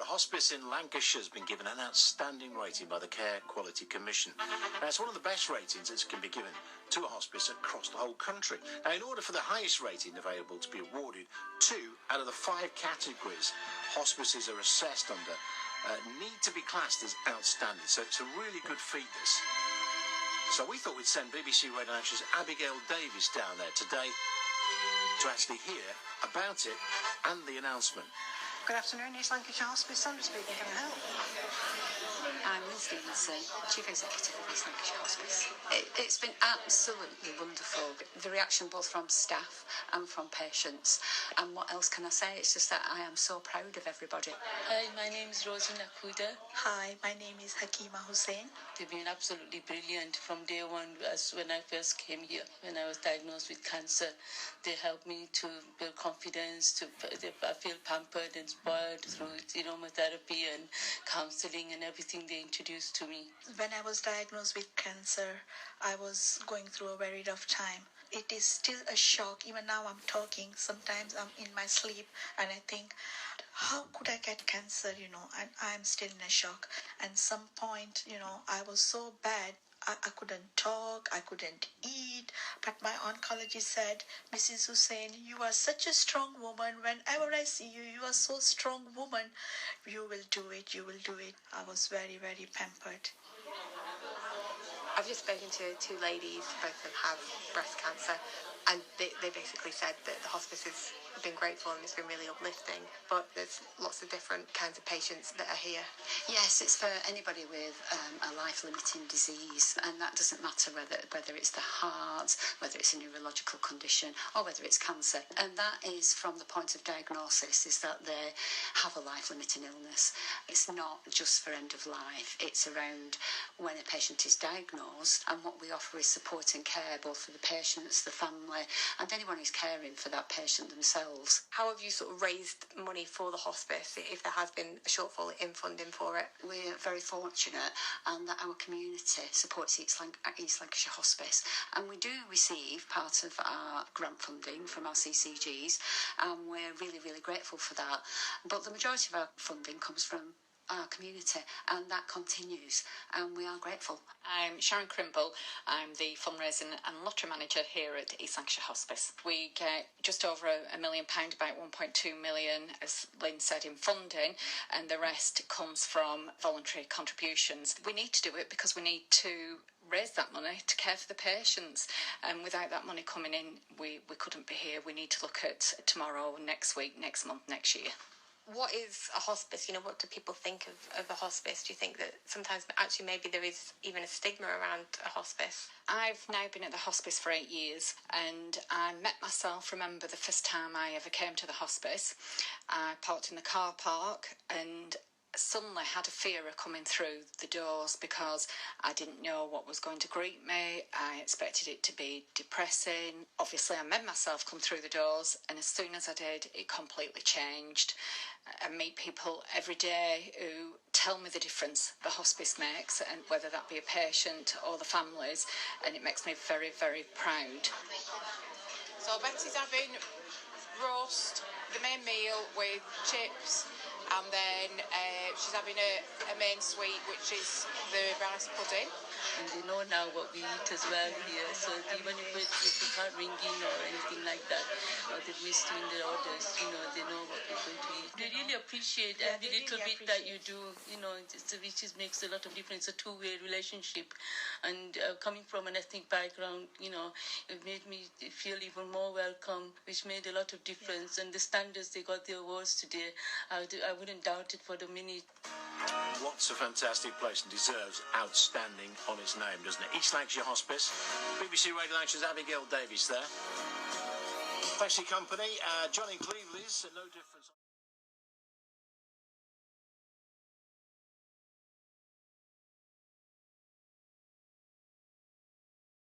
Hospice in Lancashire has been given an outstanding rating by the Care Quality Commission. Now, it's one of the best ratings that can be given to a hospice across the whole country. Now, in order for the highest rating available to be awarded, 2 out of the 5 categories hospices are assessed under need to be classed as outstanding. So it's a really good feat, this. So we thought we'd send BBC Radio Lancashire's Abigail Davies down there today to actually hear about it and the announcement. Good afternoon, East Lancashire Hospice. Sandra speaking. Can I help? I'm Liz Stevenson, Chief Executive of East Lancashire Hospice. It's been absolutely wonderful. The reaction both from staff and from patients. And what else can I say? It's just that I am so proud of everybody. Hi, my name is Rosie Nakuda. Hi, my name is Hakima Hussain. They've been absolutely brilliant from day one. As when I first came here, when I was diagnosed with cancer, they helped me to build confidence. I feel pampered and spoiled through aromatherapy and counselling and everything they introduced to me. When I was diagnosed with cancer, I was going through a very rough time. It is still a shock. Even now I'm talking. Sometimes I'm in my sleep and I think, how could I get cancer, and I'm still in a shock. And some point, I was so bad. I couldn't talk, I couldn't eat, but my oncologist said, Mrs. Hussain, you are such a strong woman. Whenever I see you, you are so strong woman. You will do it, you will do it. I was very, very pampered. I've just spoken to 2 ladies, both of them have breast cancer, and they basically said that the hospice has been grateful and it's been really uplifting, but there's lots of different kinds of patients that are here. Yes, it's for anybody with a life-limiting disease, and that doesn't matter whether it's the heart, whether it's a neurological condition, or whether it's cancer. And that is from the point of diagnosis, is that they have a life-limiting illness. It's not just for end of life, it's around when a patient is diagnosed, and what we offer is support and care both for the patients, the family, and anyone who's caring for that patient themselves. How have you sort of raised money for the hospice if there has been a shortfall in funding for it? We're very fortunate and that our community supports East Lancashire Hospice, and we do receive part of our grant funding from our CCGs, and we're really, really grateful for that. But the majority of our funding comes from our community, and that continues, and we are grateful. I'm Sharon Crimble. I'm the fundraising and lottery manager here at East Lancashire Hospice. We get just over £1 million, about 1.2 million, as Lynn said, in funding, and the rest comes from voluntary contributions. We need to do it because we need to raise that money to care for the patients, and without that money coming in, we couldn't be here. We need to look at tomorrow, next week, next month, next year. What is a hospice? What do people think of a hospice? Do you think that sometimes actually maybe there is even a stigma around a hospice? I've now been at the hospice for 8 years, and I met myself, remember the first time I ever came to the hospice. I parked in the car park and suddenly had a fear of coming through the doors because I didn't know what was going to greet me. I expected it to be depressing. Obviously, I made myself come through the doors, and as soon as I did, it completely changed. I meet people every day who tell me the difference the hospice makes, and whether that be a patient or the families, and it makes me very, very proud. So Betty's having roast, the main meal with chips, and then she's having a main sweet, which is the rice pudding. And they know now what we eat as well here, so even if we can't ring in or anything like that, or they've missed in the orders, they know what we're going to eat. They really appreciate every little bit that you do, which makes a lot of difference. It's a two-way relationship, and coming from an ethnic background, it made me feel even more welcome, which made a lot of difference. And the standards they got the awards today, I wouldn't doubt it for the minute. What's a fantastic place and deserves outstanding on its name, doesn't it? East Lancashire Hospice. BBC Radio Lancashire's Abigail Davies there. Thanks for your company. Johnny Cleveland's No Difference.